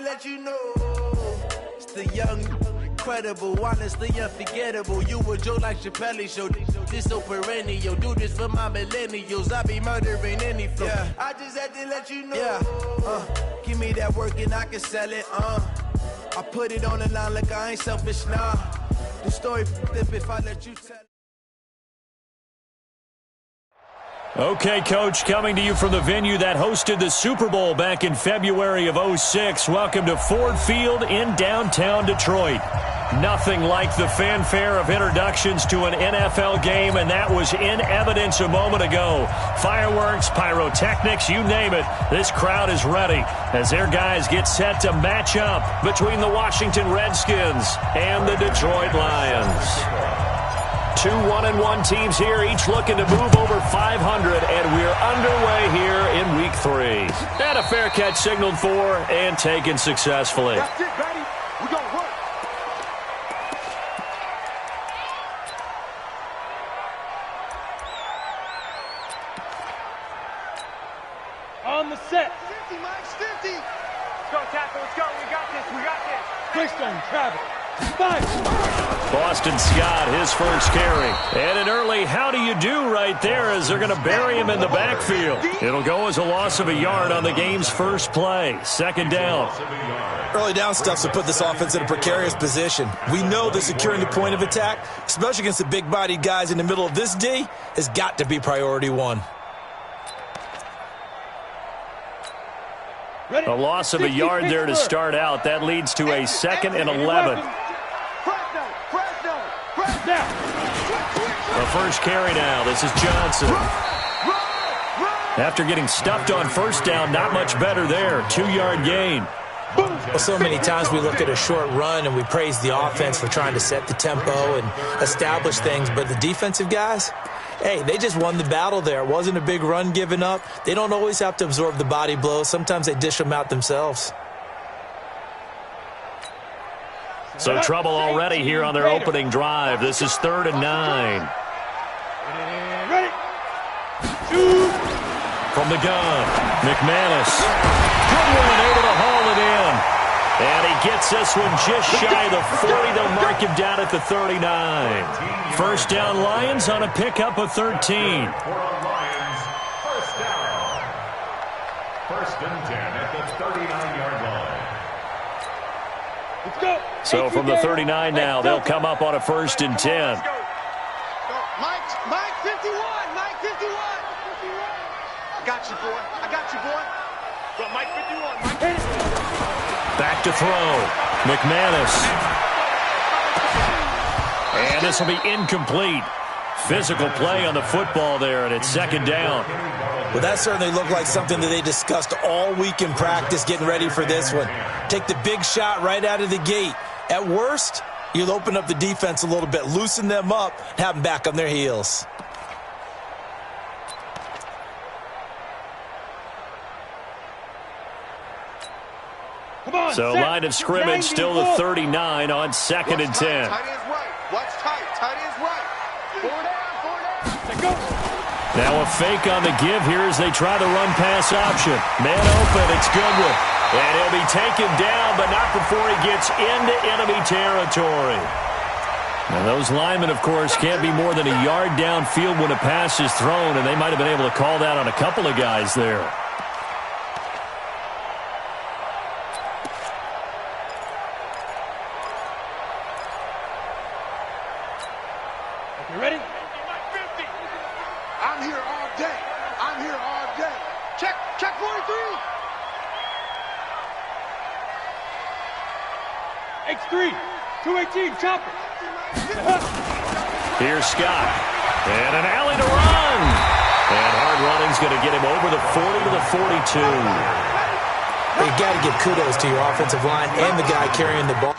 let you know. It's the young, incredible, honestly unforgettable. You a joke like Chappelle Show. This so perennial. Do this for my millennials. I be murdering any flow. Yeah. I just had to let you know. Yeah. Give me that work and I can sell it. I put it on the line like I ain't selfish, nah. The story flip if I let you tell it. Okay, Coach, coming to you from the venue that hosted the Super Bowl back in February of '06. Welcome to Ford Field in downtown Detroit. Nothing like the fanfare of introductions to an NFL game, and that was in evidence a moment ago. Fireworks, pyrotechnics, you name it. This crowd is ready as their guys get set to match up between the Washington Redskins and the Detroit Lions. Two 1-1 teams here, each looking to move over 500, and we're underway here in Week 3. And a fair catch signaled for and taken successfully. That's it, buddy. We're going to work. On the set. 50, Mike's 50. Let's go, tackle. Let's go. We got this. We got this. Quickstone, travel. Boston Scott, his first carry. And an early how do you do right there as they're going to bury him in the backfield. It'll go as a loss of a yard on the game's first play. Second down. Early down stuff to put this offense in a precarious position. We know that securing the point of attack, especially against the big-bodied guys in the middle of this D, has got to be priority one. A loss of a yard there to start out. That leads to a 2nd and 11. The first carry now. This is Johnson. After getting stuffed on first down, not much better there. 2-yard gain. Well, so many times we look at a short run and we praise the offense for trying to set the tempo and establish things, but the defensive guys, hey, they just won the battle there. It wasn't a big run given up. They don't always have to absorb the body blows. Sometimes they dish them out themselves. So trouble already here on their opening drive. This is 3rd and 9. Ready. From the gun, McManus. Good one, able to haul it in. And he gets this one just shy of the 40. They'll mark him down at the 39. First down, Lions on a pickup of 13. First down. 1st and 10 at the 39-yard line. Let's go. So from the 39 now, they'll come up on a 1st and 10. Mike 51. Mike 51. I got you, boy. I got you, boy. Well, Mike 51. Mike 51. Back to throw. McManus. And this will be incomplete. Physical play on the football there, and it's 2nd down. Well, that certainly looked like something that they discussed all week in practice, getting ready for this one. Take the big shot right out of the gate. At worst, you'll open up the defense a little bit, loosen them up, and have them back on their heels. So line of scrimmage still the 39 on 2nd and 10. Tight end's right. Watch tight. Tight end's right. 4 down. Go. Now a fake on the give here as they try the run-pass option. Man open, it's Goodwin. And he'll be taken down, but not before he gets into enemy territory. Now those linemen, of course, can't be more than a yard downfield when a pass is thrown, and they might have been able to call that on a couple of guys there. You ready? I'm here all day. I'm here all day. Check 43. X3, 218, chopper. Here's Scott. And an alley to run. And hard running's going to get him over the 40 to the 42. You got to give kudos to your offensive line and the guy carrying the ball.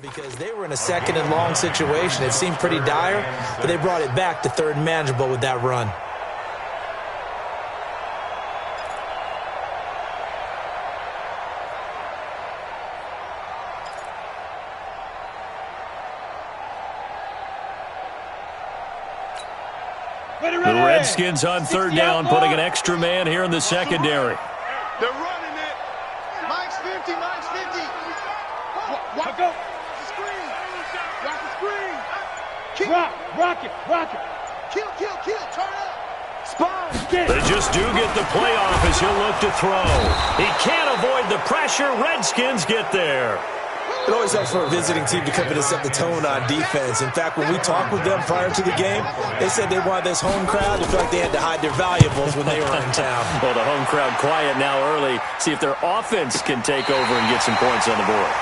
Because they were in a second and long situation. It seemed pretty dire, but they brought it back to third and manageable with that run. The Redskins on third down, putting an extra man here in the secondary. They're running it. Mike's 50, Mike's 50. Walk go. Screen. Rock the screen. Kill. Rock it. Kill. Turn up. Spawn. They just do get the playoff as he'll look to throw. He can't avoid the pressure. Redskins get there. It always helps for a visiting team to come in and set the tone on defense. In fact, when we talked with them prior to the game, they said they wanted this home crowd to feel like they had to hide their valuables when they were in town. Well, the home crowd quiet now early. See if their offense can take over and get some points on the board.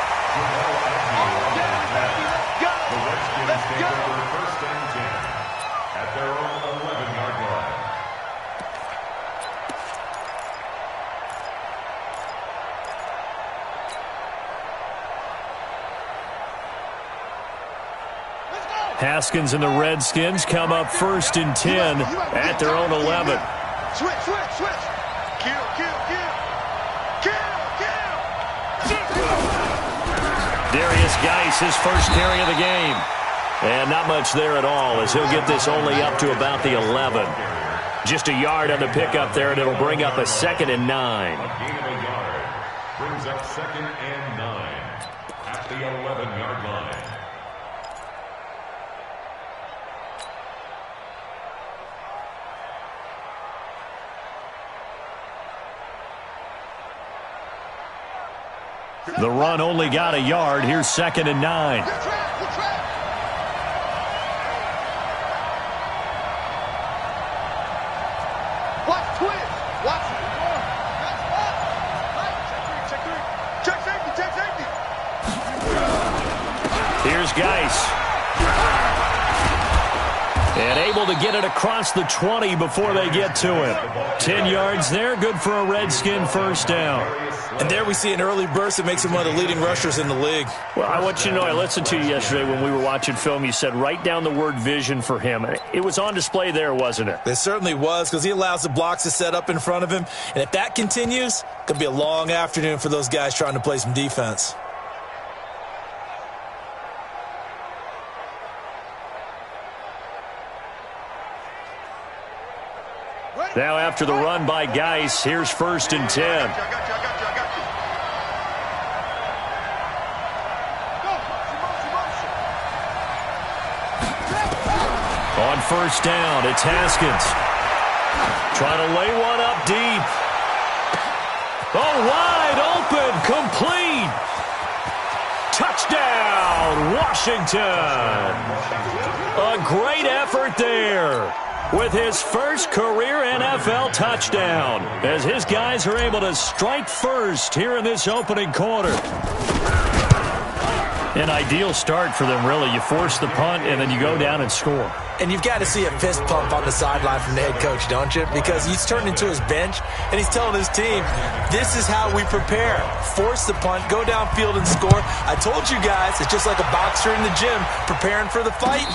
The Redskins take over first and 10 at their own 11-yard line. Haskins and the Redskins come up first and 10 at their own 11. Switch. Kill. Darius Geis, his first carry of the game. And not much there at all as he'll get this only up to about the 11. Just a yard on the pickup there, and it'll bring up a 2nd and 9. A gain of a yard brings up 2nd and 9 at the 11-yard line. The run only got a yard. Here's 2nd and 9. Watch twist. Watch it. Check safety. Here's Geis. And able to get it across the 20 before they get to him. 10 yards there, good for a Redskin first down. And there we see an early burst that makes him one of the leading rushers in the league. Well, I want you to know, I listened to you yesterday when we were watching film. You said write down the word vision for him. It was on display there, wasn't it? It certainly was, because he allows the blocks to set up in front of him. And if that continues, it could be a long afternoon for those guys trying to play some defense. Now after the run by Geis, here's 1st and 10. I got you. On first down, it's Haskins. Trying to lay one up deep. Oh, wide open, complete. Touchdown, Washington. A great effort there with his first career NFL touchdown, as his guys are able to strike first here in this opening quarter. An ideal start for them, really. You force the punt, and then you go down and score. And you've got to see a fist pump on the sideline from the head coach, don't you? Because he's turned into his bench, and he's telling his team, this is how we prepare. Force the punt, go downfield and score. I told you guys, it's just like a boxer in the gym preparing for the fight.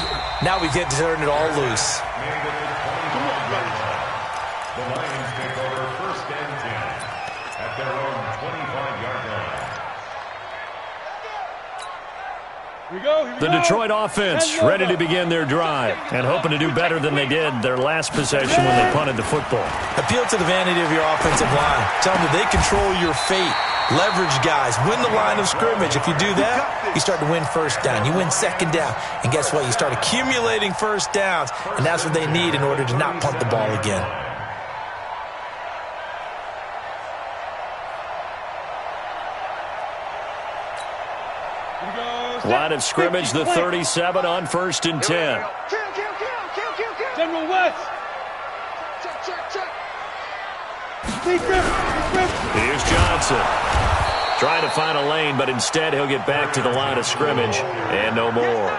Now we get to turn it all loose. The Lions take over first and 10 at their own 25-yard line. The Detroit offense ready to begin their drive and hoping to do better than they did their last possession when they punted the football. Appeal to the vanity of your offensive line. Tell them that they control your fate. Leverage guys. Win the line of scrimmage. If you do that, you start to win first down. You win second down. And guess what? You start accumulating first downs. And that's what they need in order to not punt the ball again. Line of scrimmage, the 37 on 1st and 10. General West. Here's Johnson. Trying to find a lane, but instead he'll get back to the line of scrimmage and no more.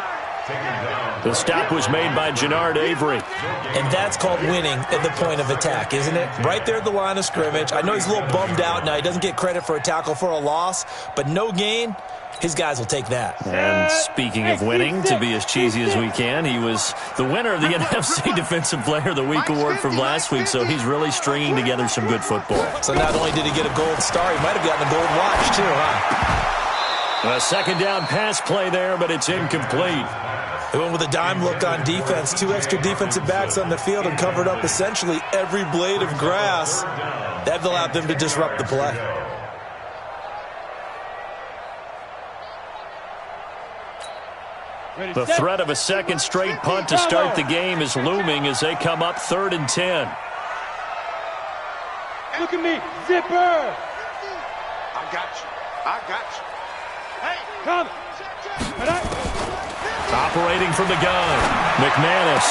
The stop was made by Jannard Avery. And that's called winning at the point of attack, isn't it? Right there at the line of scrimmage. I know he's a little bummed out now. He doesn't get credit for a tackle for a loss, but no gain, his guys will take that. And speaking of winning, to be as cheesy as we can, he was the winner of the NFC Defensive Player of the Week award from last week, so he's really stringing together some good football. So not only did he get a gold star, he might have gotten a gold watch too, huh? A second down pass play there, but it's incomplete. They went with a dime look on defense. 2 extra defensive backs on the field and covered up essentially every blade of grass. That allowed them to disrupt the play. The threat of a second straight punt to start the game is looming as they come up 3rd and 10. Look at me, zipper. I got you. I got you. Hey, come. Operating from the gun, McManus.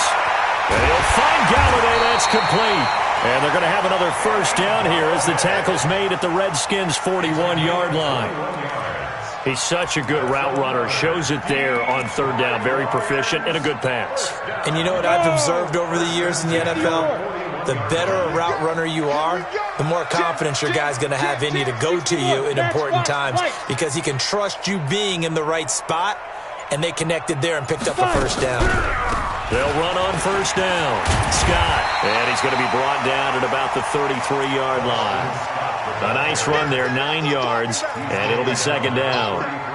And he'll find Galladay. That's complete. And they're going to have another first down here as the tackle's made at the Redskins' 41-yard line. He's such a good route runner. Shows it there on 3rd down. Very proficient and a good pass. And you know what I've observed over the years in the NFL? The better a route runner you are, the more confidence your guy's going to have in you to go to you in important times because he can trust you being in the right spot, and they connected there and picked up a first down. They'll run on first down. Scott, and he's going to be brought down at about the 33-yard line. A nice run there, 9 yards, and it'll be 2nd down.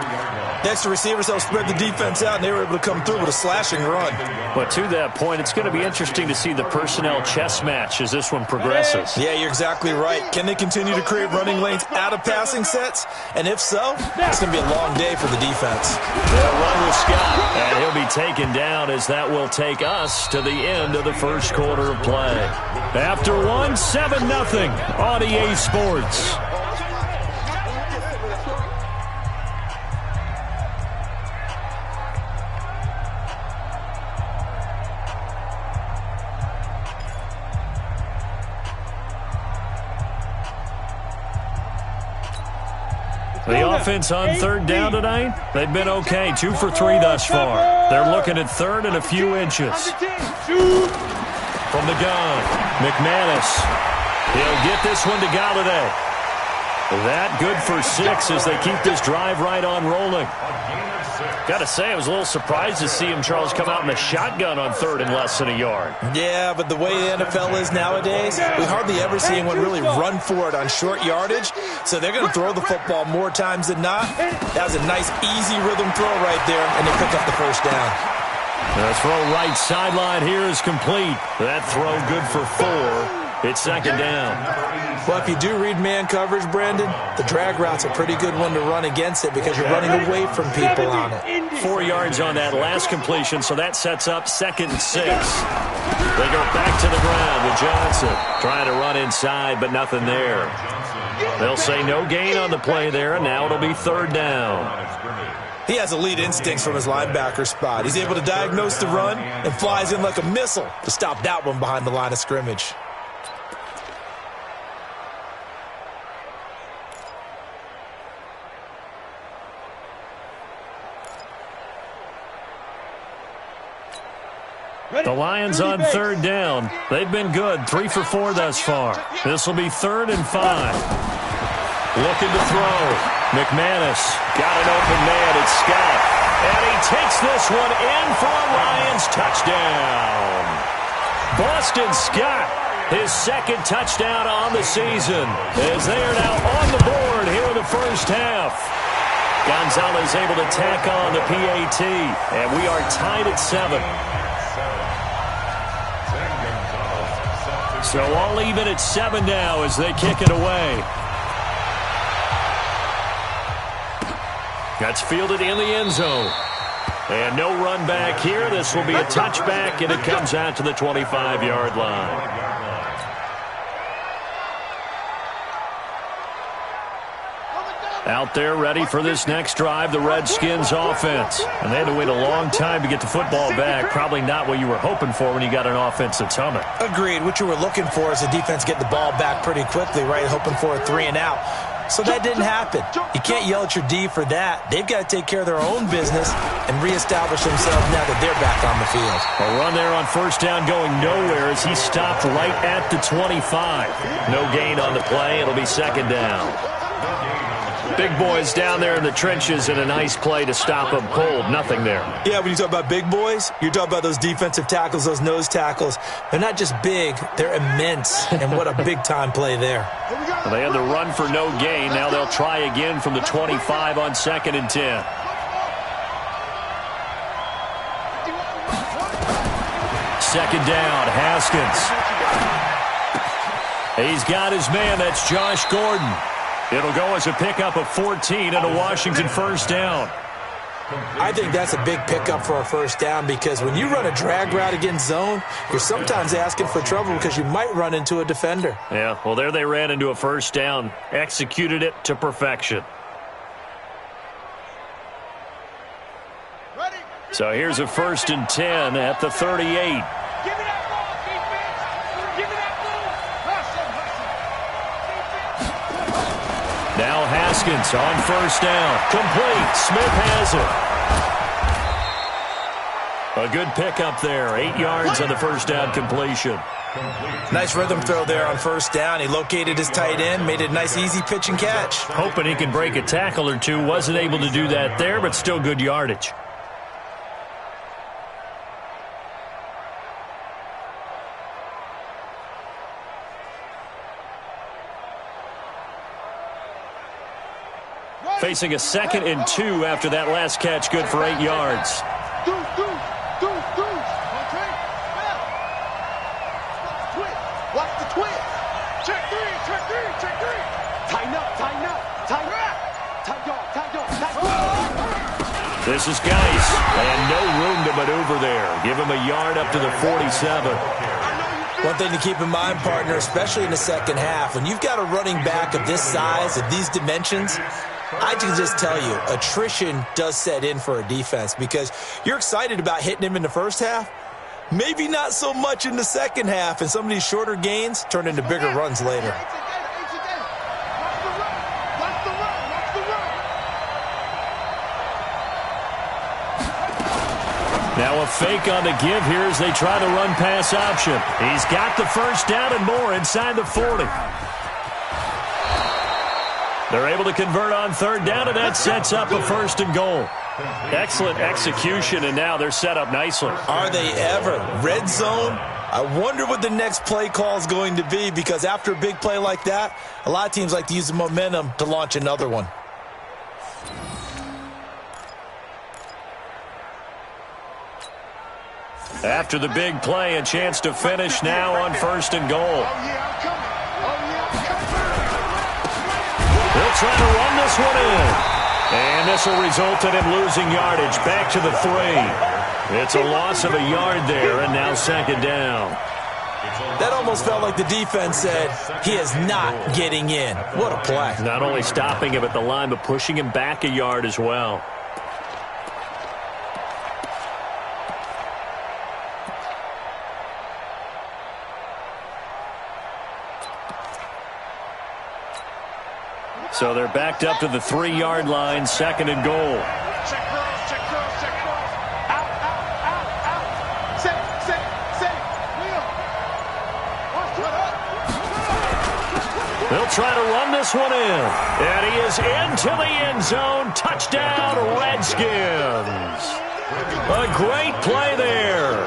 Next, the receivers helped spread the defense out, and they were able to come through with a slashing run. But to that point, it's going to be interesting to see the personnel chess match as this one progresses. Yeah, you're exactly right. Can they continue to create running lanes out of passing sets? And if so, it's going to be a long day for the defense. They'll run with Scott, and he'll be taken down as that will take us to the end of the first quarter of play. After one, 7-0 on EA Sports. The offense on 3rd down tonight, they've been okay. 2 for 3 thus far. They're looking at 3rd and a few inches. From the gun, McManus. He'll get this one to Galladay. That good for 6 as they keep this drive right on rolling. Got to say, I was a little surprised to see him, Charles, come out in the shotgun on 3rd and less than a yard. Yeah, but the way the NFL is nowadays, we hardly ever see anyone really run for it on short yardage. So they're going to throw the football more times than not. That was a nice, easy rhythm throw right there, and they pick up the first down. The throw right sideline here is complete. That throw good for 4. It's 2nd down. Well, if you do read man coverage, Brandon, the drag route's a pretty good one to run against it because you're running away from people on it. 4 yards on that last completion, so that sets up 2nd and 6. They go back to the ground with Johnson. Trying to run inside, but nothing there. They'll say no gain on the play there, and now it'll be 3rd down. He has elite instincts from his linebacker spot. He's able to diagnose the run and flies in like a missile to stop that one behind the line of scrimmage. The Lions on 3rd down. They've been good. 3 for 4 thus far. This will be 3rd and 5. Looking to throw. McManus got an open man. It's Scott. And he takes this one in for a Lions touchdown. Boston Scott, his 2nd touchdown on the season, as they are now on the board here in the first half. Gonzalez able to tack on the PAT, and we are tied at 7. So all even at 7 now as they kick it away. That's fielded in the end zone. And no run back here. This will be a touchback, and it comes out to the 25-yard line. Out there ready for this next drive, the Redskins offense. And they had to wait a long time to get the football back. Probably not what you were hoping for when you got an offense that's humming. Agreed. What you were looking for is the defense get the ball back pretty quickly, right? Hoping for a 3 and out. So that didn't happen. You can't yell at your D for that. They've got to take care of their own business and reestablish themselves now that they're back on the field. A run there on first down going nowhere as he stopped right at the 25. No gain on the play. It'll be second down. Big boys down there in the trenches and a nice play to stop them cold. Nothing there. Yeah, when you talk about big boys, you're talking about those defensive tackles, those nose tackles. They're not just big, they're immense. And what a big-time play there. Well, they had the run for no gain. Now they'll try again from the 25 on 2nd and 10. Second down, Haskins. He's got his man. That's Josh Gordon. It'll go as a pickup of 14 and a Washington first down. I think that's a big pickup for a first down because when you run a drag route against zone, you're sometimes asking for trouble because you might run into a defender. Yeah, well, there they ran into a first down. Executed it to perfection. So here's a 1st and 10 at the 38. Now Haskins on first down. Complete. Smith has it. A good pickup there. 8 yards on the first down completion. Nice rhythm throw there on first down. He located his tight end, made it a nice easy pitch and catch. Hoping he could break a tackle or two. Wasn't able to do that there, but still good yardage. Facing a 2nd and 2 after that last catch, good for 8 yards. Watch the twist. Check three. Tighten up. This is Geis, and no room to maneuver there. Give him a yard up to the 47. One thing to keep in mind, partner, especially in the second half, when you've got a running back of this size, of these dimensions, I can just tell you, attrition does set in for a defense because you're excited about hitting him in the first half. Maybe not so much in the second half, and some of these shorter gains turn into bigger runs later. Now a fake on the give here as they try the run-pass option. He's got the first down and more inside the 40. They're able to convert on 3rd down, and that sets up a 1st and goal. Excellent execution, and now they're set up nicely. Are they ever? Red zone? I wonder what the next play call is going to be because after a big play like that, a lot of teams like to use the momentum to launch another one. After the big play, a chance to finish now on 1st and goal. They'll try to run this one in. And this will result in him losing yardage back to the 3. It's a loss of a yard there, and now 2nd down. That almost felt like the defense said, he is not getting in. What a play. Not only stopping him at the line, but pushing him back a yard as well. So they're backed up to the 3-yard line, 2nd and goal. Check girls. Out. Set. Wheel. They'll try to run this one in. And he is into the end zone. Touchdown, Redskins. A great play there.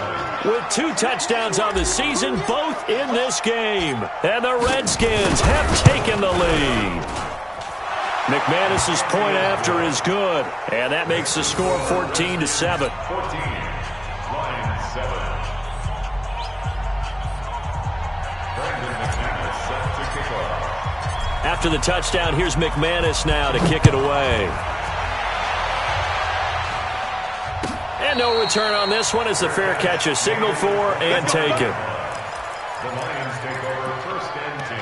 With 2 touchdowns on the season, both in this game. And the Redskins have taken the lead. McManus's point after is good, and that makes the score 14-7. 14-7. Brandon McManus set to kick off. After the touchdown, here's McManus now to kick it away. And no return on this one as the fair catch is signaled for and taken. The Lions take over 1st and 10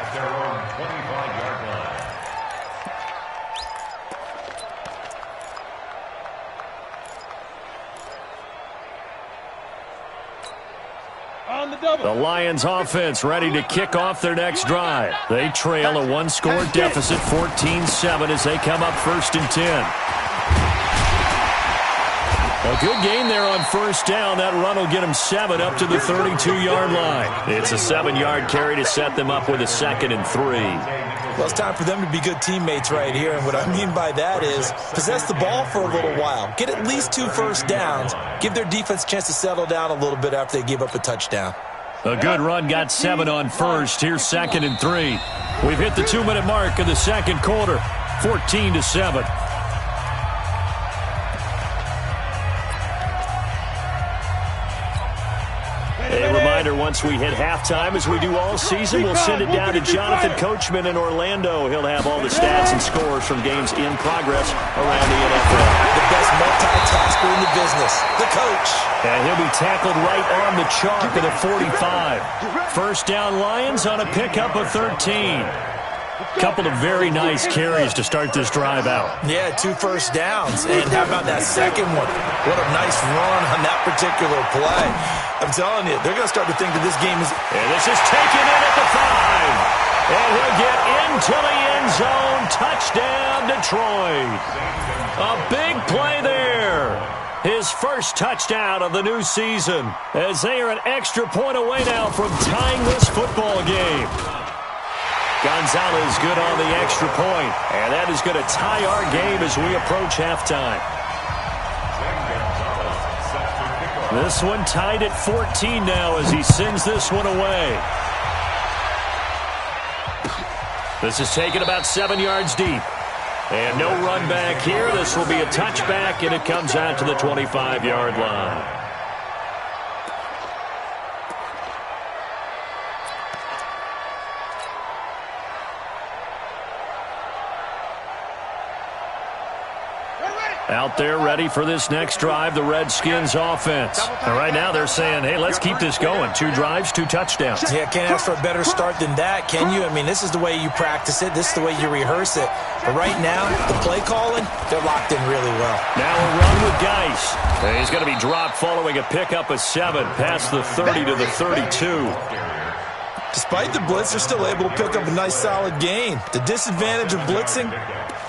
at their own 25-yard line. On the The Lions offense ready to kick off their next drive. They trail a one-score deficit, 14-7, as they come up 1st and 10. A good game there on 1st down. That run will get them 7 up to the 32-yard line. It's a 7-yard carry to set them up with a 2nd and 3. Well, it's time for them to be good teammates right here, and what I mean by that is possess the ball for a little while, get at least 2 first downs, give their defense a chance to settle down a little bit after they give up a touchdown. A good run got 7 on 1st. Here's 2nd and 3. We've hit the 2-minute mark of the 2nd quarter, 14-7. A reminder, once we hit halftime, as we do all season, we'll send it down to Jonathan Coachman in Orlando. He'll have all the stats and scores from games in progress around the NFL. The best multitasker in the business, the coach. And he'll be tackled right on the chalk at the 45. 1st down Lions on a pickup of 13. Couple of very nice carries to start this drive out. Yeah, 2 first downs. And how about that second one? What a nice run on that particular play. I'm telling you, they're going to start to think that this game is... And this is taken in at the 5. And he'll get into the end zone. Touchdown, Detroit. A big play there. His first touchdown of the new season, as they are an extra point away now from tying this football game. Gonzalez good on the extra point, and that is going to tie our game as we approach halftime. This one tied at 14 now as he sends this one away. This is taken about 7 yards deep. And no run back here. This will be a touchback, and it comes out to the 25-yard line. Out there ready for this next drive, the Redskins offense. And right now they're saying, hey, let's keep this going. 2 drives, 2 touchdowns. Yeah, can't ask for a better start than that, can you? I mean, this is the way you practice it. This is the way you rehearse it. But right now, the play calling, they're locked in really well. Now a run with Geis. He's going to be dropped following a pickup of 7 past the 30 to the 32. Despite the blitz, they're still able to pick up a nice solid gain. The disadvantage of blitzing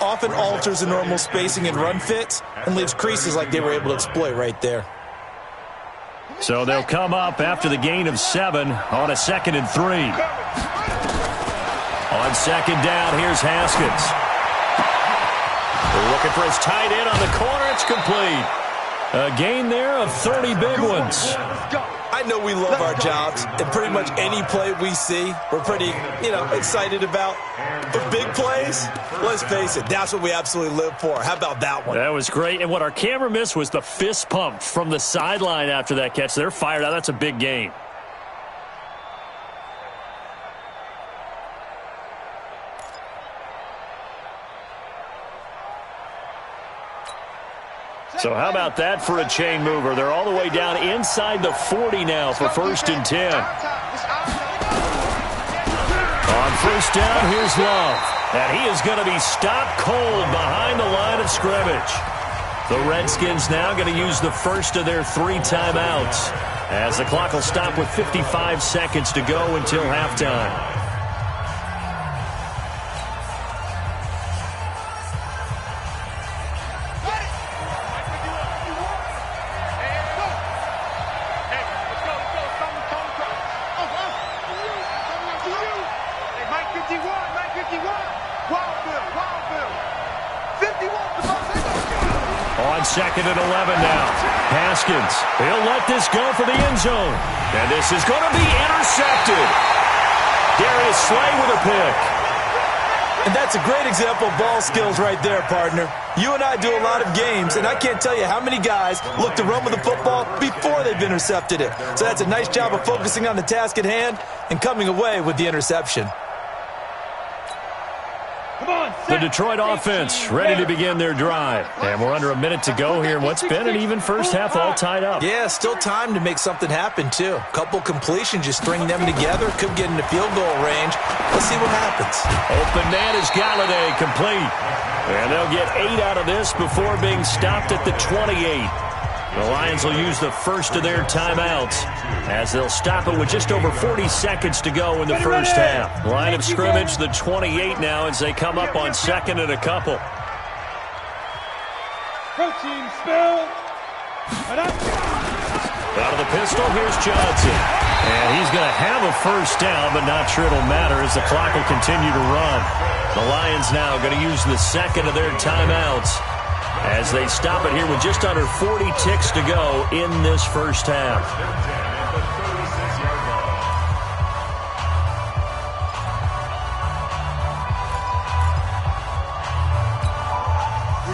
often alters the normal spacing and run fits and leaves creases like they were able to exploit right there. So they'll come up after the gain of 7 on a 2nd and 3. On 2nd down, here's Haskins. They're looking for his tight end on the corner. It's complete. A gain there of 30 big ones. I know we love our jobs, and pretty much any play we see, we're pretty, excited about. But big plays, let's face it, that's what we absolutely live for. How about that one? That was great, and what our camera missed was the fist pump from the sideline after that catch. They're fired out. That's a big gain. So how about that for a chain mover? They're all the way down inside the 40 now for 1st and 10. On 1st down, here's Love. And he is going to be stopped cold behind the line of scrimmage. The Redskins now going to use the first of their 3 timeouts, as the clock will stop with 55 seconds to go until halftime. On 2nd and 11 now. Haskins, he'll let this go for the end zone. And this is going to be intercepted. Darius Slay with a pick. And that's a great example of ball skills right there, partner. You and I do a lot of games, and I can't tell you how many guys look to run with the football before they've intercepted it. So that's a nice job of focusing on the task at hand and coming away with the interception. The Detroit offense ready to begin their drive. And we're under a minute to go here in what's been an even first half, all tied up. Yeah, still time to make something happen, too. A couple completions, just string them together. Could get into field goal range. Let's see what happens. Open man is Galladay, complete. And they'll get 8 out of this before being stopped at the 28. The Lions will use the first of their timeouts as they'll stop it with just over 40 seconds to go in the first half. Line of scrimmage, the 28 now as they come up on second and a couple. Protein spill. Out of the pistol, here's Johnson. And he's going to have a first down, but not sure it'll matter as the clock will continue to run. The Lions now going to use the second of their timeouts as they stop it here with just under 40 ticks to go in this first half.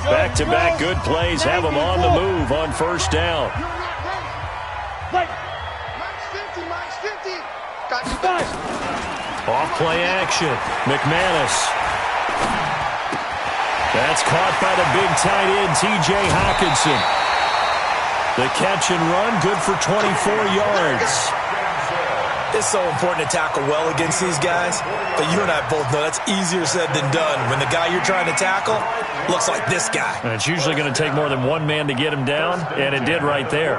Back-to-back good plays have them on the move on first down. Off play action. McManus. That's caught by the big tight end, T.J. Hockenson. The catch and run, good for 24 yards. It's so important to tackle well against these guys, but you and I both know that's easier said than done when the guy you're trying to tackle looks like this guy. And it's usually going to take more than one man to get him down, and it did right there.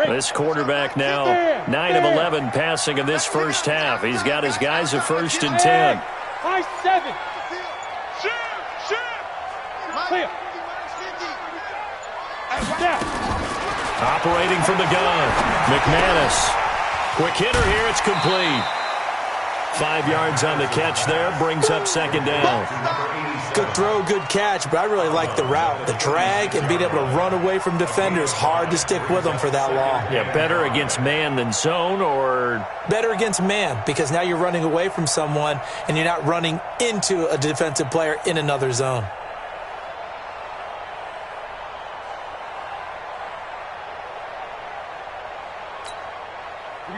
This quarterback now 9 of 11 passing in this first half. He's got his guys a 1st and 10. High 7. Clear. Operating from the gun. McManus. Quick hitter here. It's complete. 5 yards on the catch there. Brings up second down. Good throw, good catch, but I really like the route. The drag and being able to run away from defenders, hard to stick with them for that long. Yeah, better against man than zone, or? Better against man, because now you're running away from someone and you're not running into a defensive player in another zone.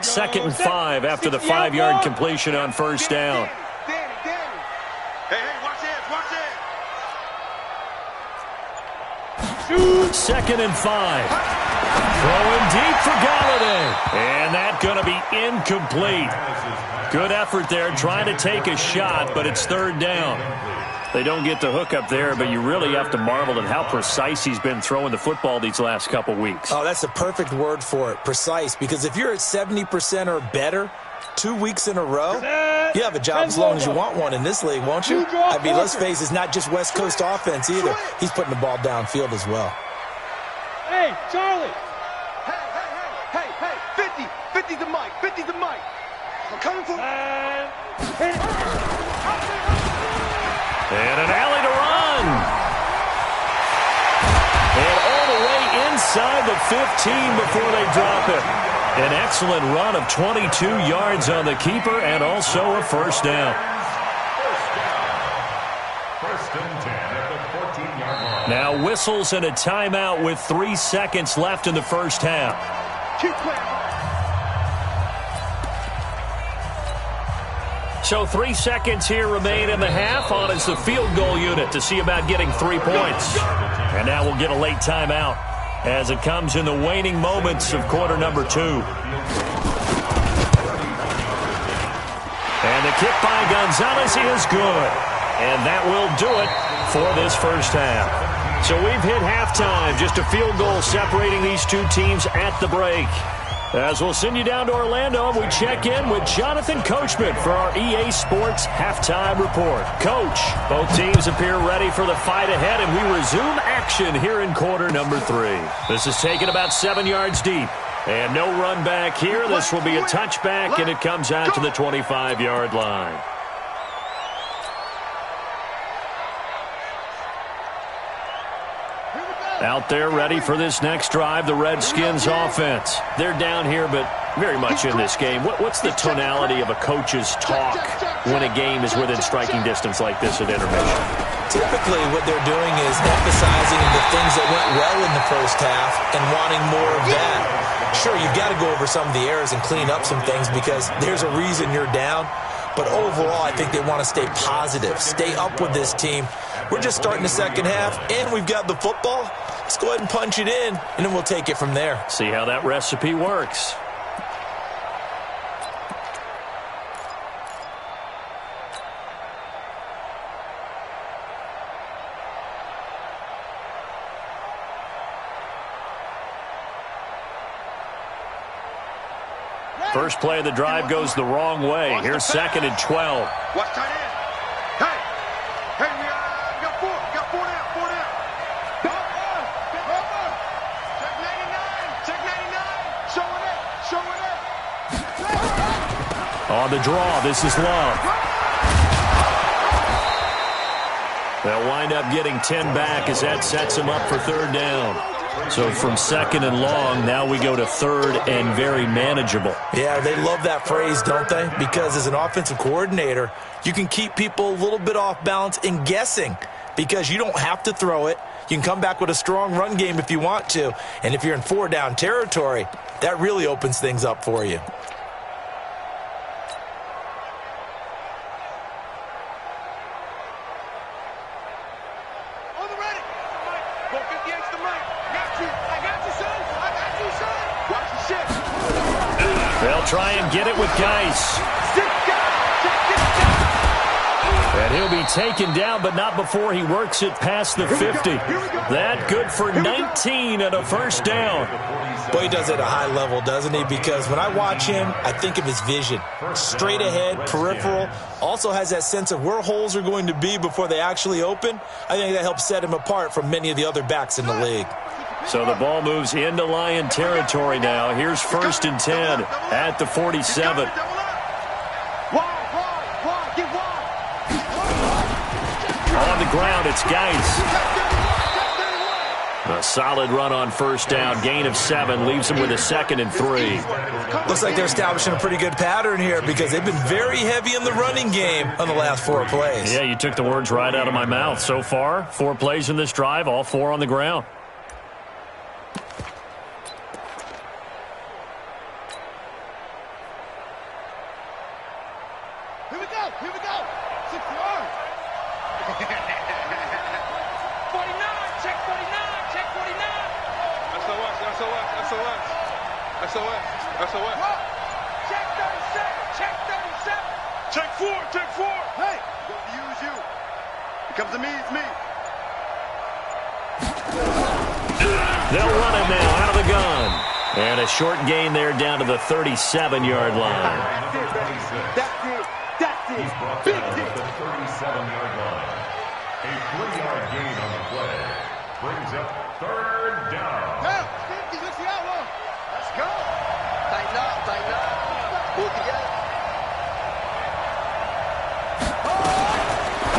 Second and 5 after the 5-yard completion on first down. Second and 5. Throwing deep for Galladay. And that's going to be incomplete. Good effort there trying to take a shot, but it's third down. They don't get the hook up there, but you really have to marvel at how precise he's been throwing the football these last couple weeks. Oh, that's the perfect word for it, precise, because if you're at 70% or better 2 weeks in a row, you have a job as long as you want one in this league, won't you? I mean, let's face it, it's not just West Coast offense either. He's putting the ball downfield as well. Hey, Charlie. Hey, 50. 50 the mic. 50 the mic. I'm coming for And an alley to run. And all the way inside the 15 before they drop it. An excellent run of 22 yards on the keeper and also a first down. First and 10 at the 14-yard line. Now whistles and a timeout with 3 seconds left in the first half. Keep playing. So 3 seconds here remain in the half on as the field goal unit to see about getting 3 points. And now we'll get a late timeout as it comes in the waning moments of quarter number 2. And the kick by Gonzalez is good. And that will do it for this first half. So we've hit halftime, just a field goal separating these two teams at the break. As we'll send you down to Orlando, we check in with Jonathan Coachman for our EA Sports Halftime Report. Coach, both teams appear ready for the fight ahead, and we resume action here in quarter number 3. This is taken about 7 yards deep. And no run back here. This will be a touchback, and it comes out to the 25-yard line. Out there ready for this next drive, the Redskins offense. They're down here, but very much in this game. What's the tonality of a coach's talk when a game is within striking distance like this at intermission? Typically, what they're doing is emphasizing the things that went well in the first half and wanting more of that. Sure, you've got to go over some of the errors and clean up some things because there's a reason you're down. But overall, I think they want to stay positive, stay up with this team. We're just starting the second half, and we've got the football. Let's go ahead and punch it in, and then we'll take it from there. See how that recipe works. First play of the drive goes the wrong way. Here's 2nd and 12. Watch tight end. Hey, we got four. Got four down. Check 99. Showing it. On the draw, this is Love. They'll wind up getting 10 back as that sets them up for 3rd down. So from 2nd and long, now we go to 3rd and very manageable. Yeah, they love that phrase, don't they? Because as an offensive coordinator, you can keep people a little bit off balance and guessing because you don't have to throw it. You can come back with a strong run game if you want to. And if you're in 4-down territory, that really opens things up for you. They'll try and get it with Geis. And he'll be taken down, but not before he works it past the 50. That good for 19 and a 1st down. Boy, he does it at a high level, doesn't he? Because when I watch him, I think of his vision. Straight ahead, peripheral. Also has that sense of where holes are going to be before they actually open. I think that helps set him apart from many of the other backs in the league. So the ball moves into Lion territory now. Here's 1st and 10 at the 47. On the ground, it's Geis. A solid run on 1st down. Gain of 7 leaves him with a 2nd and 3. Looks like they're establishing a pretty good pattern here because they've been very heavy in the running game on the last 4 plays. Yeah, you took the words right out of my mouth. So far, 4 plays in this drive, all 4 on the ground. Here we go. 6 yards. 49. Check 49. Check 49. SOS. Check 37. Check 4. Hey, going to use you. It comes to me. It's me. They'll run it now out of the gun. And a short gain there down to the 37-yard line. That's it. He's brought down at the 37-yard line. A 3-yard gain on the play brings up 3rd down. Now, 50, let's see how long. Let's go. Tighten up. Pull it together.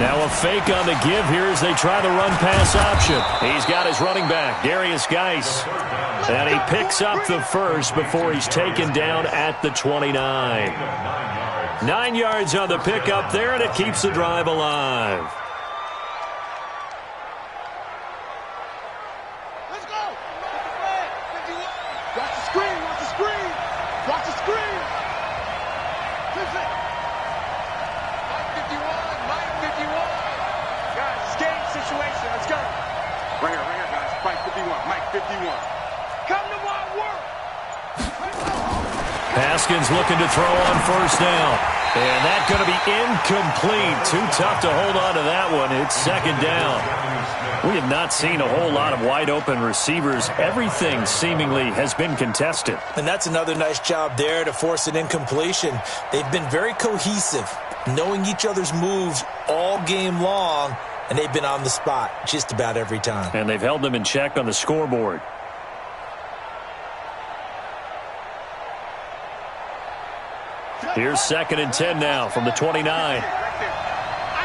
Now a fake on the give here as they try the run-pass option. He's got his running back, Darius Geis. And he picks up the 1st before he's taken down at the 29. 9 yards on the pickup there, and it keeps the drive alive. Let's go. Watch the screen. Mike 51. Guys, it's game situation. Let's go. Right here, guys. Mike 51. Mike 51. Come to my work. Haskins looking to throw on 1st down. And that's going to be incomplete. Too tough to hold on to that one. It's 2nd down. We have not seen a whole lot of wide-open receivers. Everything seemingly has been contested. And that's another nice job there to force an incompletion. They've been very cohesive, knowing each other's moves all game long, and they've been on the spot just about every time. And they've held them in check on the scoreboard. Here's 2nd and 10 now from the 29. I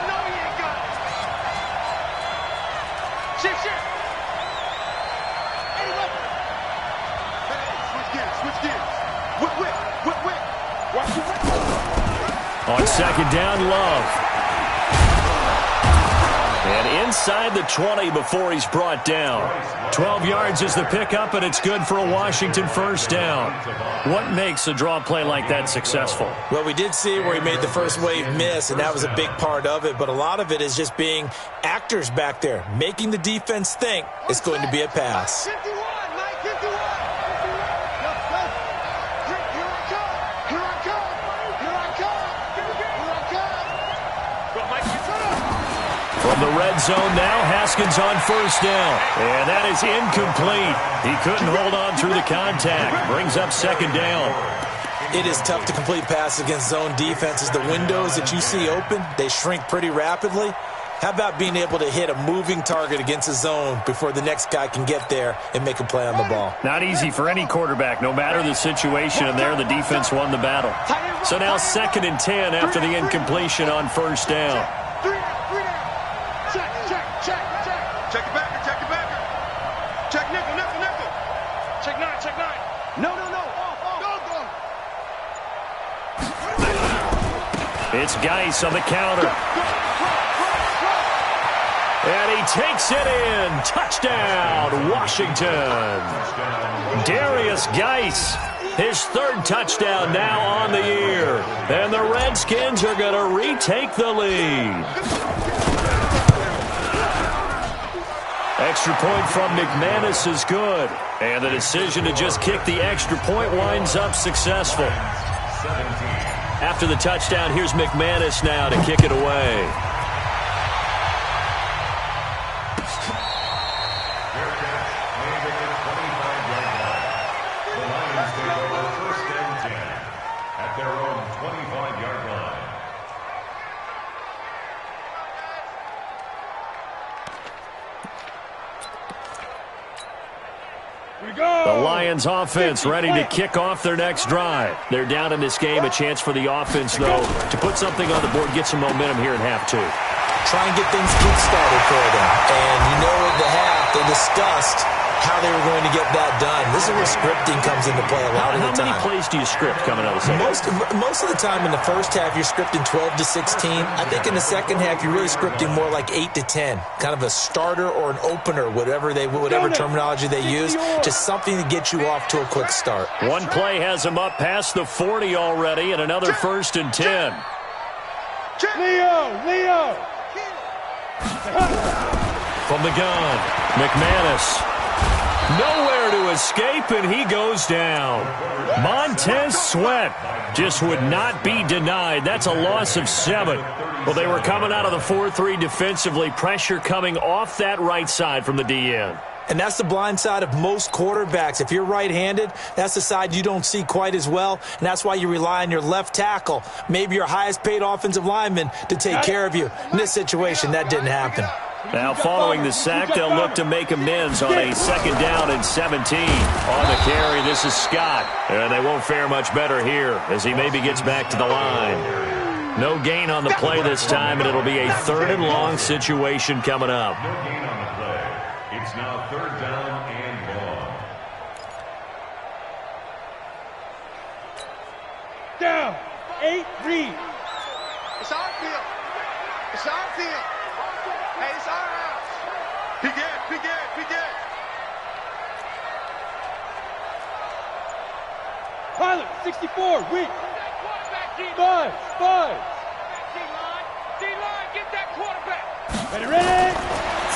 know he ain't got it. Shift. Hey, look. Hey, switch gears. Whip. Watch the whip. On 2nd down, Love. And And inside the 20 before he's brought down. 12 yards is the pickup, and it's good for a Washington first down. What makes a draw play like that successful? Well, we did see where he made the first wave miss, and that was a big part of it. But a lot of it is just being actors back there, making the defense think it's going to be a pass. 51, Mike, 51. Here I come. From the red zone now, Haskins on first down. And that is incomplete. He couldn't hold on through the contact. Brings up second down. It is tough to complete passes against zone defenses. The windows that you see open, they shrink pretty rapidly. How about being able to hit a moving target against a zone before the next guy can get there and make a play on the ball? Not easy for any quarterback, no matter the situation. And there, the defense won the battle. So now 2nd and 10 after the incompletion on first down. Check it back. Check nickel. Check 9. No. It's Geis on the counter. And he takes it in. Touchdown, Washington. Darius Geis, his 3rd touchdown now on the year. And the Redskins are going to retake the lead. Extra point from McManus is good. And the decision to just kick the extra point winds up successful. After the touchdown, here's McManus now to kick it away. At their own 25-yard line. The Lions offense ready to kick off their next drive. They're down in this game. A chance for the offense, though, to put something on the board, get some momentum here in half 2. Try and get things kick-started for them. And you know at the half, they discussed how they were going to get that done. This is where scripting comes into play a lot of the time. How many plays do you script coming out of the second? Most of the time in the first half, you're scripting 12 to 16. I think in the second half, you're really scripting more like 8 to 10. Kind of a starter or an opener, whatever terminology they use. Just something to get you off to a quick start. One play has them up past the 40 already, and another 1st and 10. Leo! From the gun, McManus. Nowhere to escape, and he goes down. Montez Sweat just would not be denied. That's a loss of 7. Well, they were coming out of the 4-3 defensively. Pressure coming off that right side from the DN. And that's the blind side of most quarterbacks. If you're right-handed, that's the side you don't see quite as well, and that's why you rely on your left tackle, maybe your highest-paid offensive lineman, to take care of you. In this situation, that didn't happen. Now, following the sack, they'll look to make amends on a 2nd down and 17. On the carry, this is Scott. And they won't fare much better here as he maybe gets back to the line. No gain on the play this time, and it'll be a 3rd and long situation coming up. No gain on the play. It's now 3rd down and long. Down. 8-3. It's our field. Hey, it's our house. Begin. Pilot, 64, weak. Buzz. D-line, get that quarterback. Ready?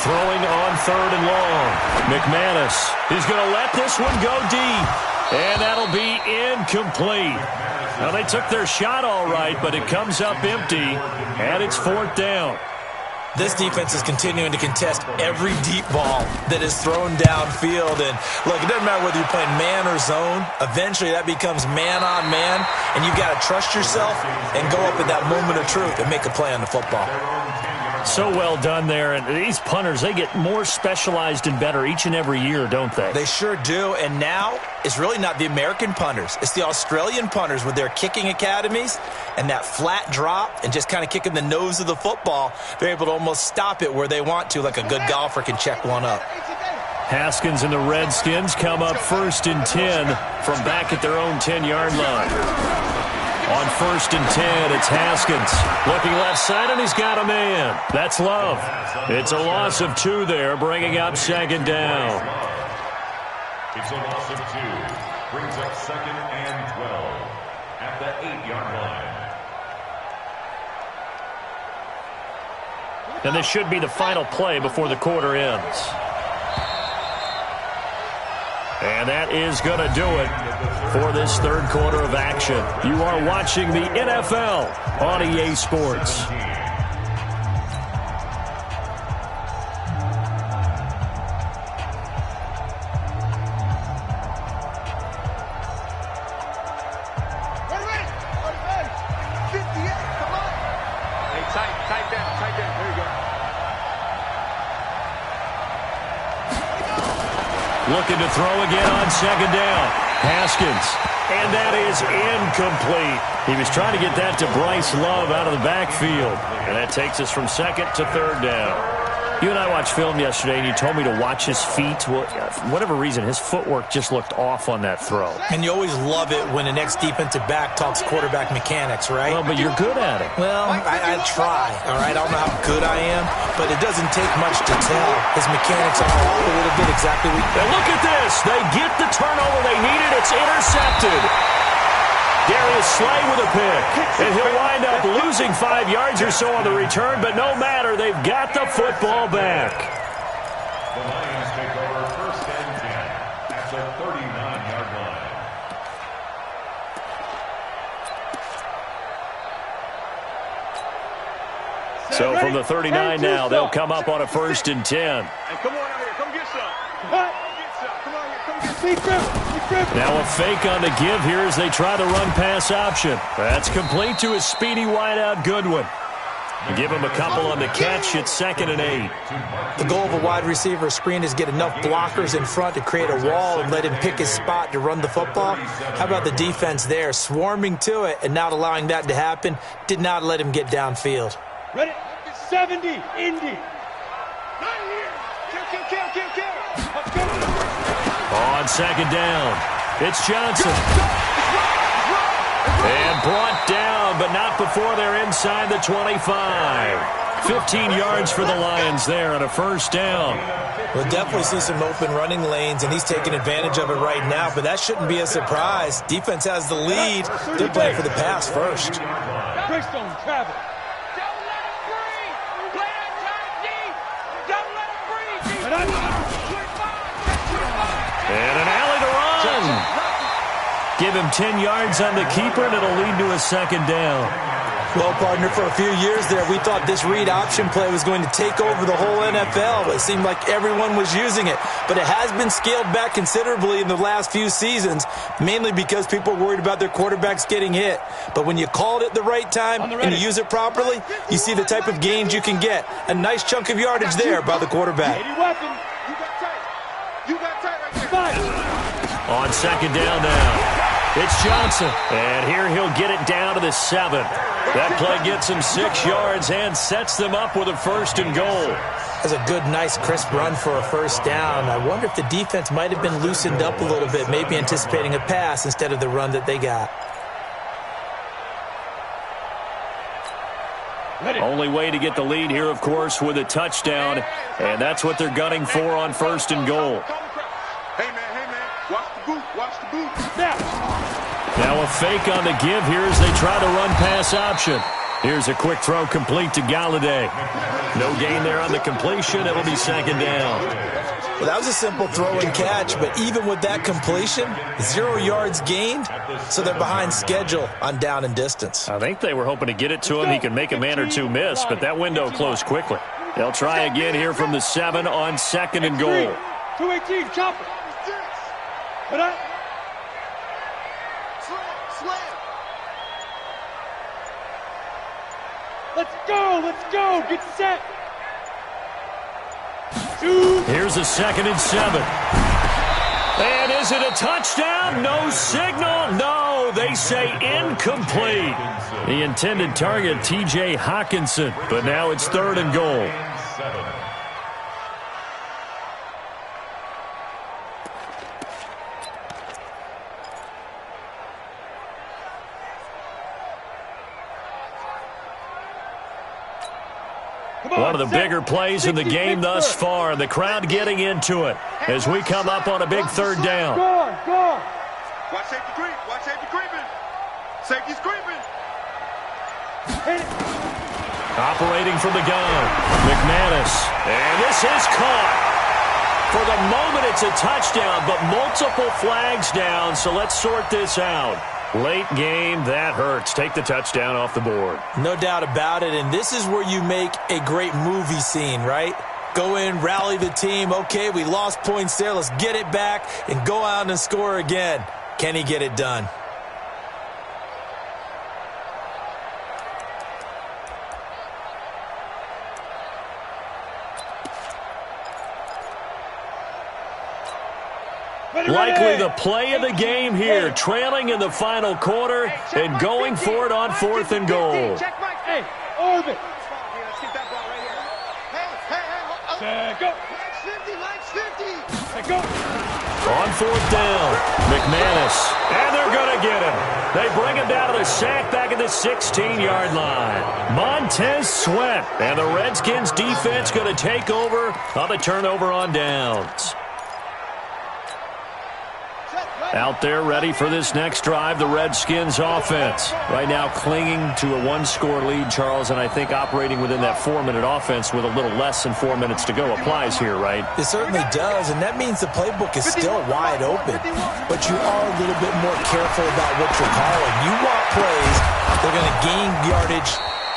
Throwing on 3rd and long. McManus is going to let this one go deep. And that'll be incomplete. Now, they took their shot all right, but it comes up empty, and it's 4th down. This defense is continuing to contest every deep ball that is thrown downfield. And, look, it doesn't matter whether you're playing man or zone. Eventually, that becomes man on man, and you've got to trust yourself and go up at that moment of truth and make a play on the football. So well done there. And these punters, they get more specialized and better each and every year, don't they? They sure do. And now it's really not the American punters. It's the Australian punters with their kicking academies and that flat drop and just kind of kicking the nose of the football. They're able to almost stop it where they want to, like a good golfer can check one up. Haskins and the Redskins come up 1st and 10 from back at their own 10-yard line. On 1st and 10, it's Haskins. Looking left side, and he's got a man. That's Love. It's a loss of 2 there, bringing up 2nd down. It's a loss of 2. Brings up 2nd and 12 at the 8-yard line. And this should be the final play before the quarter ends. And that is going to do it for this 3rd quarter of action. You are watching the NFL on EA Sports. Looking to throw again on 2nd down. Haskins. And that is incomplete. He was trying to get that to Bryce Love out of the backfield. And that takes us from 2nd to 3rd down. You and I watched film yesterday, and you told me to watch his feet. Well, for whatever reason, his footwork just looked off on that throw. And you always love it when the next defensive back talks quarterback mechanics, right? Well, but you're good at it. Well, I try, all right? I don't know how good I am, but it doesn't take much to tell. His mechanics are off a little bit exactly. And look at this. They get the turnover they needed. It's intercepted. Darius Slay with a pick, and he'll wind up losing 5 yards or so on the return, but no matter, they've got the football back. The Lions take over 1st and 10 at the 39-yard line. So from the 39 now, they'll come up on a 1st and 10. Hey, come on out here. Come get some. Come get some. Come on here. Come get some. Now a fake on the give here as they try the run-pass option. That's complete to his speedy wideout Goodwin. Give him a couple on the catch. It's 2nd and 8. The goal of a wide receiver screen is get enough blockers in front to create a wall and let him pick his spot to run the football. How about the defense there, swarming to it and not allowing that to happen? Did not let him get downfield. Ready? 70, Indy. Not here. Kill. On 2nd down, it's Johnson. And brought down, but not before they're inside the 25. 15 yards for the Lions there on a 1st down. We'll definitely see some open running lanes, and he's taking advantage of it right now, but that shouldn't be a surprise. Defense has the lead. They're playing for the pass first. Greystone travel. And an alley to run. Give him 10 yards on the keeper, and it'll lead to a 2nd down. Well, partner, for a few years there, we thought this read option play was going to take over the whole NFL. It seemed like everyone was using it, but it has been scaled back considerably in the last few seasons, mainly because people are worried about their quarterbacks getting hit. But when you called it the right time and you use it properly, you see the type of gains you can get. A nice chunk of yardage there by the quarterback. On 2nd down now, it's Johnson. And here he'll get it down to the 7. That play gets him 6 yards and sets them up with a 1st and goal. That's a good, nice, crisp run for a 1st down. I wonder if the defense might have been loosened up a little bit, maybe anticipating a pass instead of the run that they got. Only way to get the lead here, of course, with a touchdown. And that's what they're gunning for on 1st and goal. Hey, man. Watch the boot. Now a fake on the give here as they try the run-pass option. Here's a quick throw complete to Galladay. No gain there on the completion. It'll be 2nd down. Well, that was a simple throw and catch, but even with that completion, 0 yards gained, so they're behind schedule on down and distance. I think they were hoping to get it to him. He could make a man or two miss, but that window closed quickly. They'll try again here from the 7 on 2nd and goal. 218, chopper. Put up. Slam. Let's go. Get set. Here's a 2nd and 7. And is it a touchdown? No signal. No, they say incomplete. The intended target, T.J. Hawkinson. But now it's 3rd and goal. One of the bigger plays in the game thus far, and the crowd getting into it as we come up on a big third down. Go. Watch safety creep. Watch safety creeping. Safety's creeping. Operating from the gun, McManus. And this is caught. For the moment, it's a touchdown, but multiple flags down, so let's sort this out. Late game, that hurts. Take the touchdown off the board. No doubt about it, and this is where you make a great movie scene, right? Go in, rally the team. Okay, we lost points there. Let's get it back and go out and score again. Can he get it done? Likely the play of the game here, trailing in the final quarter and going for it on 4th and goal. Hey, orbit. Let's get that ball right here. Hey, go. Max 50. Go. On 4th down, McManus, and they're going to get him. They bring him down to the sack back at the 16-yard line. Montez Sweat, and the Redskins defense going to take over on the turnover on downs. Out there ready for this next drive, the Redskins offense. Right now clinging to a one-score lead, Charles, and I think operating within that 4-minute offense with a little less than 4 minutes to go applies here, right? It certainly does, and that means the playbook is still wide open. But you are a little bit more careful about what you're calling. You want plays that are going to gain yardage,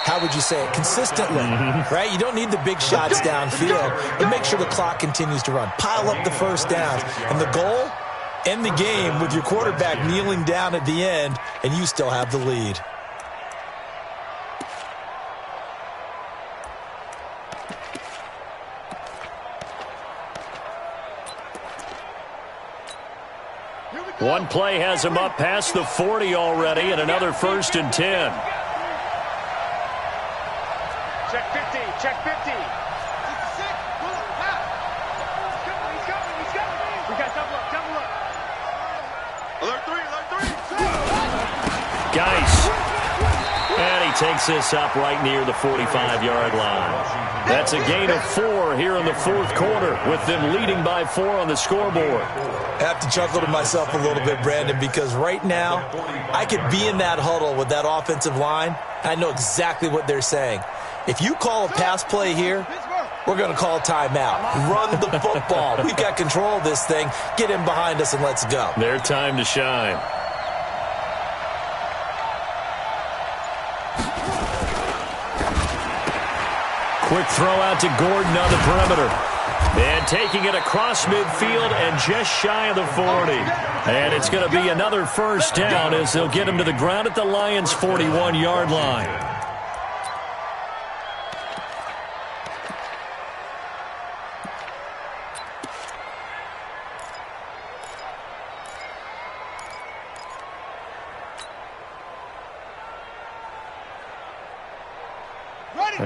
how would you say it, consistently, right? You don't need the big shots downfield, but make sure the clock continues to run. Pile up the first downs, and the goal? End the game with your quarterback kneeling down at the end, and you still have the lead. One play has him up past the 40 already, and another 1st and 10. Check 50. Check 50. We got double up. Alert 3. Geis. And he takes this up right near the 45-yard line. That's a gain of 4 here in the 4th quarter, with them leading by 4 on the scoreboard. I have to chuckle to myself a little bit, Brandon, because right now I could be in that huddle with that offensive line. I know exactly what they're saying. If you call a pass play here, we're going to call a timeout. Run the football. We've got control of this thing. Get in behind us and let's go. Their time to shine. Quick throw out to Gordon on the perimeter. And taking it across midfield and just shy of the 40. And it's going to be another 1st down as they'll get him to the ground at the Lions' 41-yard line.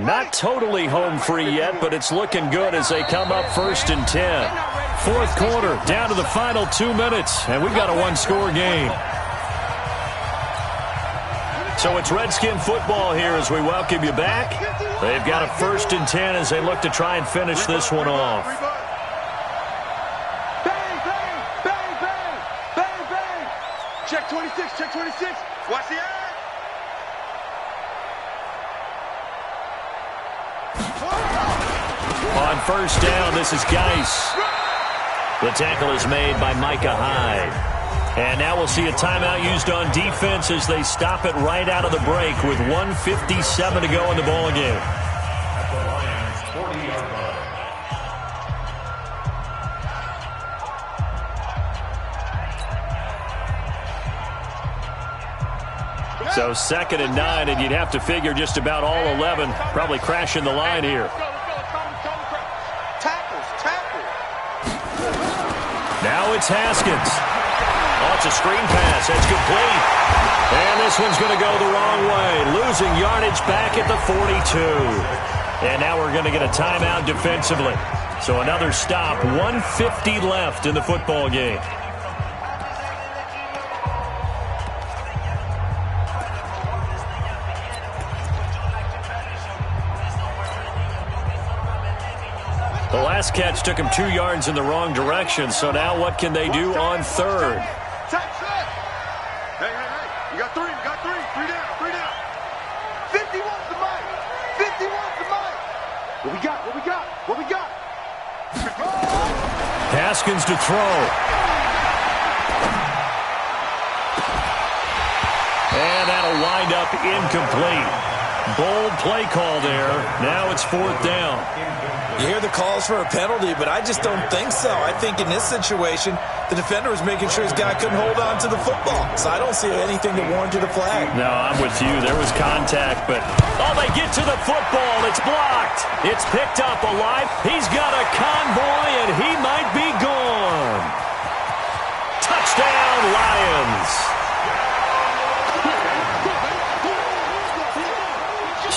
Not totally home free yet, but it's looking good as they come up 1st and 10. 4th quarter, down to the final 2 minutes, and we've got a one-score game. So it's Redskin football here as we welcome you back. They've got a 1st and 10 as they look to try and finish this one off. Bang, bang, bang, bang, bang, bang. Check 26, check 26. Watch the eye. On 1st down, this is Geis. The tackle is made by Micah Hyde. And now we'll see a timeout used on defense as they stop it right out of the break with 1:57 to go in the ball game. At the Lions' 40-yard line. So 2nd and 9, and you'd have to figure just about all 11 probably crashing the line here. Now it's Haskins. Oh, it's a screen pass. That's complete. And this one's going to go the wrong way. Losing yardage back at the 42. And now we're going to get a timeout defensively. So another stop. 1:50 left in the football game. The last catch took him 2 yards in the wrong direction, so now what can they do on third? Hey, you got three, three down. 51's the mic. 51's the mic. What we got? Haskins to throw. And that'll wind up incomplete. Bold play call there. Now it's 4th down. You hear the calls for a penalty, but I just don't think so. I think in this situation, the defender was making sure his guy couldn't hold on to the football. So I don't see anything that warranted a flag. No, I'm with you. There was contact, but they get to the football. It's blocked. It's picked up alive. He's got a convoy, and he might be gone. Touchdown, Lions.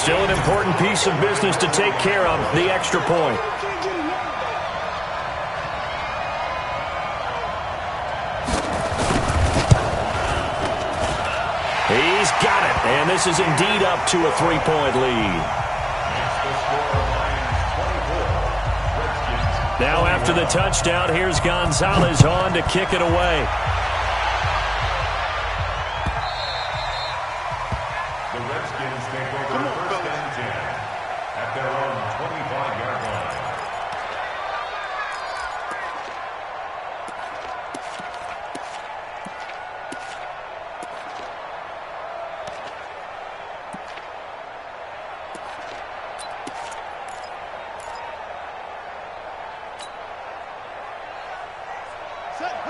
Still an important piece of business to take care of, the extra point. He's got it, and this is indeed up to a 3-point lead. Now after the touchdown, here's Gonzalez on to kick it away.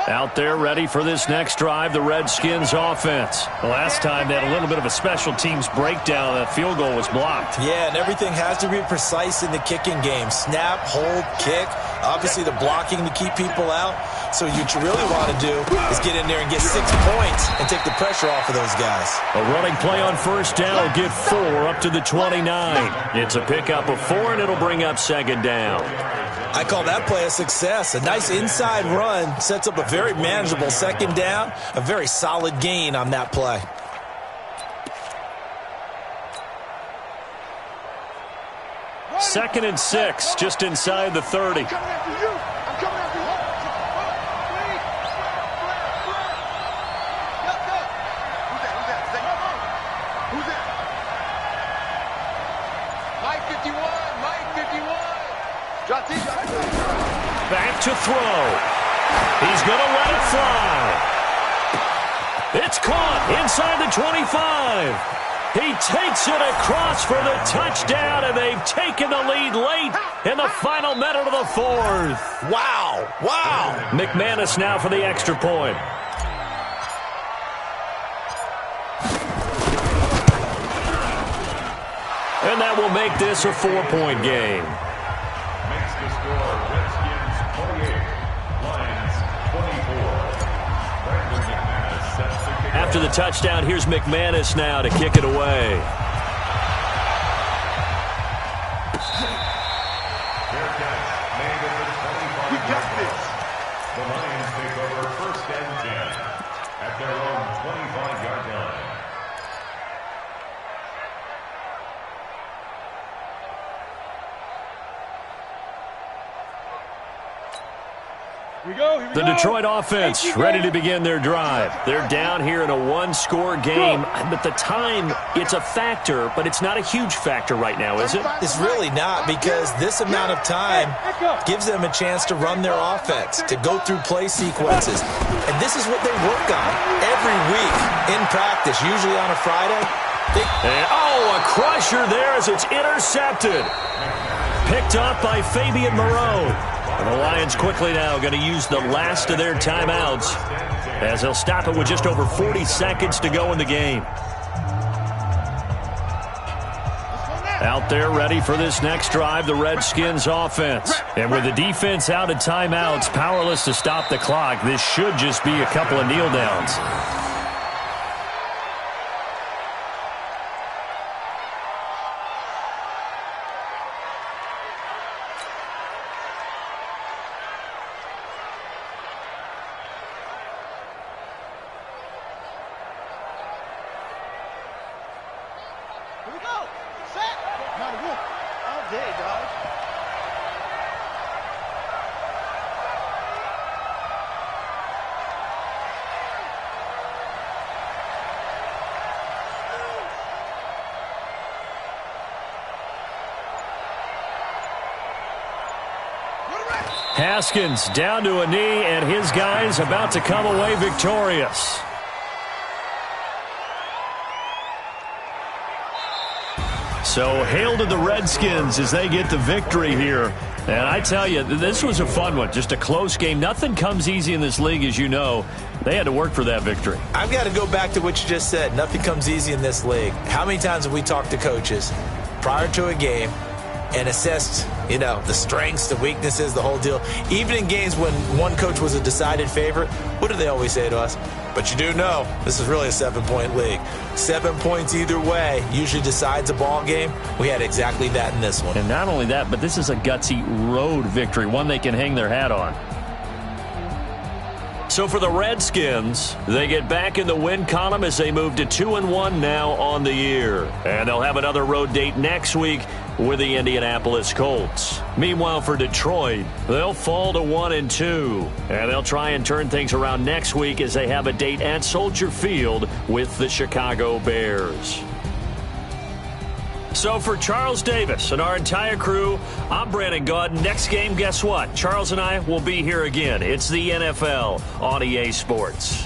Out there ready for this next drive, the Redskins offense. The last time they had a little bit of a special teams breakdown. That field goal was blocked. Yeah, and everything has to be precise in the kicking game. Snap, hold, kick. Obviously the blocking to keep people out. So what you really want to do is get in there and get 6 points and take the pressure off of those guys. A running play on first down will get 4 up to the 29. It's a pickup of 4, and it'll bring up 2nd down. I call that play a success. A nice inside run sets up a very manageable 2nd down. A very solid gain on that play. Second and 6, just inside the 30. I'm coming after you. Who's that? Mike 51. Back to throw. He's going to let it fly. It's caught inside the 25. He takes it across for the touchdown, and they've taken the lead late in the final minute of the 4th. Wow. McManus now for the extra point. And that will make this a 4-point game. Makes the score Redskins 28, Lions 24. Brandon McManus sets the kick. After the touchdown, here's McManus now to kick it away. Fair catch made at the 25-yard line. The Lions take over 1st and 10 at their own 25-yard line. The Detroit offense ready to begin their drive. They're down here in a 1-score game, but the time, it's a factor, but it's not a huge factor right now, is it? It's really not, because this amount of time gives them a chance to run their offense, to go through play sequences. And this is what they work on every week in practice, usually on a Friday. A crusher there as it's intercepted. Picked up by Fabian Moreau. And the Lions quickly now going to use the last of their timeouts as they'll stop it with just over 40 seconds to go in the game. Out there ready for this next drive, the Redskins offense. And with the defense out of timeouts, powerless to stop the clock, this should just be a couple of kneel downs. Haskins down to a knee, and his guys about to come away victorious. So hail to the Redskins as they get the victory here. And I tell you, this was a fun one. Just a close game. Nothing comes easy in this league, as you know. They had to work for that victory. I've got to go back to what you just said. Nothing comes easy in this league. How many times have we talked to coaches prior to a game and assessed, the strengths, the weaknesses, the whole deal? Even in games when one coach was a decided favorite, what do they always say to us? But you do know this is really a 7-point league. 7 points either way usually decides a ball game. We had exactly that in this one. And not only that, but this is a gutsy road victory, one they can hang their hat on. So for the Redskins, they get back in the win column as they move to 2-1 now on the year. And they'll have another road date next week with the Indianapolis Colts. Meanwhile, for Detroit, they'll fall to 1-2. And they'll try and turn things around next week as they have a date at Soldier Field with the Chicago Bears. So for Charles Davis and our entire crew, I'm Brandon Gaud. Next game, guess what? Charles and I will be here again. It's the NFL on EA Sports.